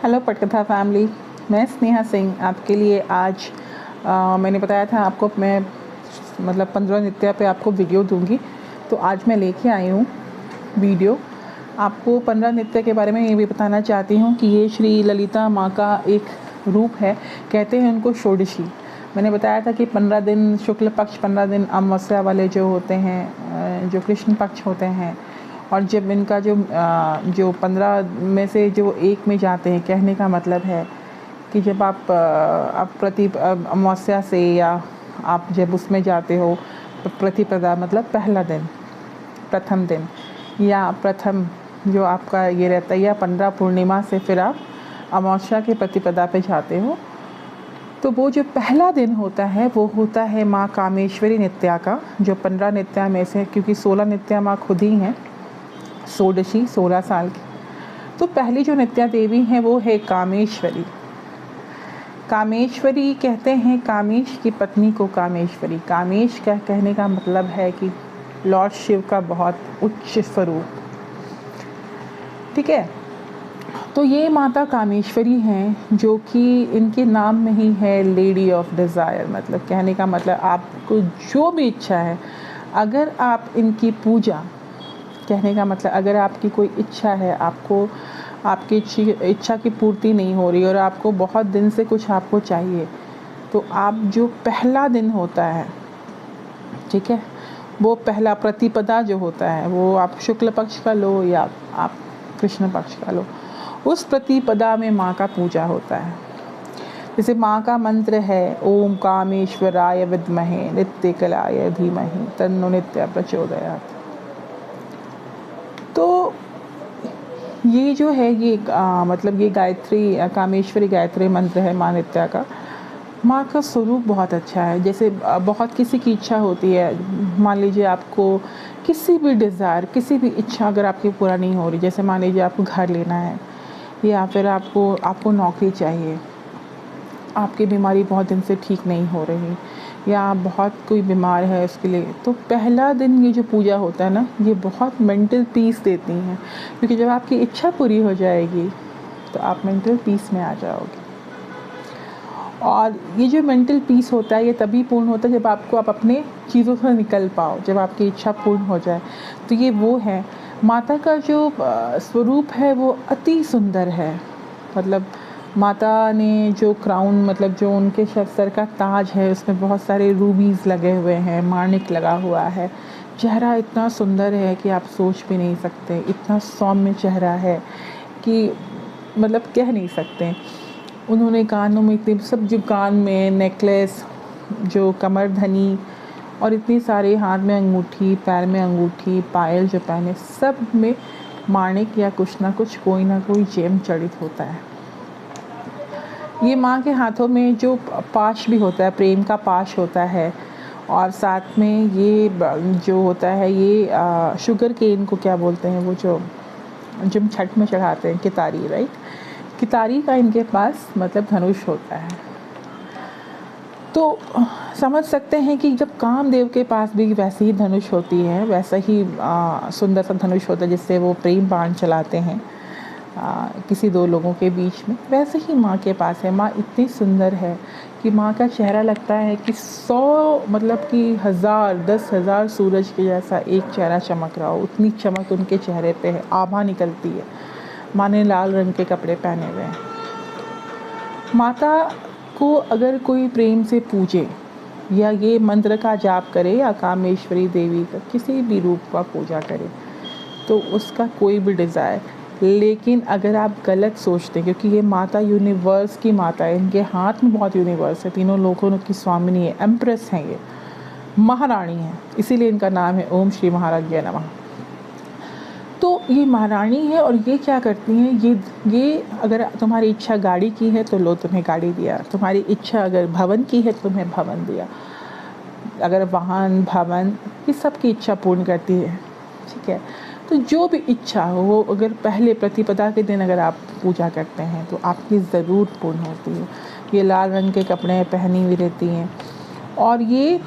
Hello पटकथा family, मैं स्नेहा सिंह आपके लिए आज मैंने बताया था आपको मैं 15 नृत्य पे आपको वीडियो दूंगी। तो आज मैं लेके आई हूँ वीडियो। आपको 15 नृत्य के बारे में ये भी बताना चाहती हूँ कि ये श्री ललिता माँ का एक रूप है। कहते हैं उनको षोडशी। मैंने बताया था कि 15 दिन शुक्ल पक्ष, 15 दिन अमावस्या वाले जो होते हैं, जो कृष्ण पक्ष होते हैं, और जब इनका जो 15 में से जो एक में जाते हैं, कहने का मतलब है कि जब आप प्रति अमावस्या से या आप जब उसमें जाते हो प्रतिपदा मतलब पहला दिन, प्रथम दिन, या प्रथम जो आपका ये रहता है, या 15 पूर्णिमा से फिर आप अमावस्या के प्रतिपदा पे जाते हो, तो वो जो पहला दिन होता है वो होता है माँ कामेश्वरी नित्या का। जो 15 नित्या में से, क्योंकि 16 नित्या माँ खुद ही हैं, षोडशी 16 साल की, तो पहली जो नित्या देवी हैं वो है कामेश्वरी। कामेश्वरी कहते हैं कामेश की पत्नी को कामेश्वरी। कामेश का कहने का मतलब है कि लॉर्ड शिव का बहुत उच्च स्वरूप, ठीक है। तो ये माता कामेश्वरी हैं, जो कि इनके नाम में ही है लेडी ऑफ डिज़ायर। मतलब कहने का मतलब आपको जो भी इच्छा है, अगर आप इनकी पूजा, कहने का मतलब अगर आपकी कोई इच्छा है, आपको आपकी इच्छा की पूर्ति नहीं हो रही और आपको बहुत दिन से कुछ आपको चाहिए, तो आप जो पहला दिन होता है, ठीक है, वो पहला प्रतिपदा जो होता है, वो आप शुक्ल पक्ष का लो या आप कृष्ण पक्ष का लो, उस प्रतिपदा में माँ का पूजा होता है। जैसे माँ का मंत्र है ओम कामेश्वराय विद्महे नित्य कलाय धीमहि तन्नो नित्य प्रचोदयात्। तो ये जो है ये मतलब ये गायत्री, कामेश्वरी गायत्री मंत्र है माँ नित्या का। माँ का स्वरूप बहुत अच्छा है। जैसे बहुत किसी की इच्छा होती है, मान लीजिए आपको किसी भी डिज़ायर, किसी भी इच्छा अगर आपकी पूरा नहीं हो रही, जैसे मान लीजिए आपको घर लेना है, या फिर आपको नौकरी चाहिए, आपकी बीमारी बहुत दिन से ठीक नहीं हो रही, या बहुत कोई बीमार है उसके लिए, तो पहला दिन ये जो पूजा होता है ना, ये बहुत मेंटल पीस देती हैं। क्योंकि जब आपकी इच्छा पूरी हो जाएगी तो आप मेंटल पीस में आ जाओगे। और ये जो मेंटल पीस होता है ये तभी पूर्ण होता है जब आप अपने चीज़ों से निकल पाओ, जब आपकी इच्छा पूर्ण हो जाए। तो ये वो है। माता का जो स्वरूप है वो अति सुंदर है। मतलब माता ने जो क्राउन, मतलब जो उनके सर का ताज है, उसमें बहुत सारे रूबीज़ लगे हुए हैं, माणिक लगा हुआ है। चेहरा इतना सुंदर है कि आप सोच भी नहीं सकते, इतना सौम्य चेहरा है कि मतलब कह नहीं सकते। उन्होंने कानों में इतने सब, जो कान में नेकलेस, जो कमरधनी, और इतनी सारे हाथ में अंगूठी, पैर में अंगूठी, पायल जो पहने, सब में माणिक या कुछ ना कुछ, कोई ना कोई जेम जड़ित होता है। ये माँ के हाथों में जो पाश भी होता है, प्रेम का पाश होता है, और साथ में ये जो होता है ये शुगर केन को क्या बोलते हैं, वो जो छठ में चढ़ाते हैं, कितारी, राइट, कितारी का इनके पास मतलब धनुष होता है। तो समझ सकते हैं कि जब कामदेव के पास भी वैसे ही धनुष होती है, वैसा ही सुंदर सा धनुष होता है जिससे वो प्रेम बाण चलाते हैं किसी दो लोगों के बीच में, वैसे ही माँ के पास है। माँ इतनी सुंदर है कि माँ का चेहरा लगता है कि 100 मतलब कि 1000 10,000 सूरज के जैसा एक चेहरा चमक रहा हो, उतनी चमक उनके चेहरे पे है, आभा निकलती है। माँ ने लाल रंग के कपड़े पहने हुए हैं। माता को अगर कोई प्रेम से पूजे या ये मंत्र का जाप करे या कामेश्वरी देवी का किसी भी रूप का पूजा करे, तो उसका कोई भी डिज़ायर, लेकिन अगर आप गलत सोचते हैं, क्योंकि ये माता यूनिवर्स की माता है, इनके हाथ में बहुत यूनिवर्स है, तीनों लोगों की स्वामिनी है, एम्प्रेस हैं, ये महारानी है, इसीलिए इनका नाम है ओम श्री महाराज्ञा नमः। तो ये महारानी है, और ये क्या करती हैं, ये अगर तुम्हारी इच्छा गाड़ी की है तो लो, तुम्हें गाड़ी दिया। तुम्हारी इच्छा अगर भवन की है तो तुम्हें भवन दिया। अगर वाहन, भवन, ये सबकी इच्छा पूर्ण करती है, ठीक है। तो जो भी इच्छा हो, वो अगर पहले प्रतिपदा के दिन अगर आप पूजा करते हैं तो आपकी ज़रूर पूर्ण होती है। ये लाल रंग के कपड़े पहनी हुई रहती हैं, और ये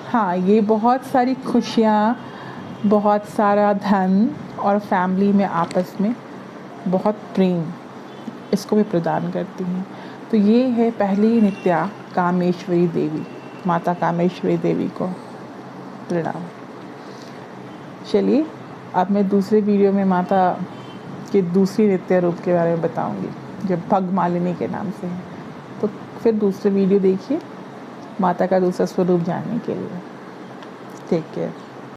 हाँ, ये बहुत सारी खुशियाँ, बहुत सारा धन, और फैमिली में आपस में बहुत प्रेम, इसको भी प्रदान करती हैं। तो ये है पहली नित्या कामेश्वरी देवी, माता कामेश्वरी देवी को प्रणाम। चलिए अब मैं दूसरे वीडियो में माता के दूसरी नित्य रूप के बारे में बताऊंगी, जो भगमालिनी के नाम से है। तो फिर दूसरे वीडियो देखिए माता का दूसरा स्वरूप जानने के लिए। Take care.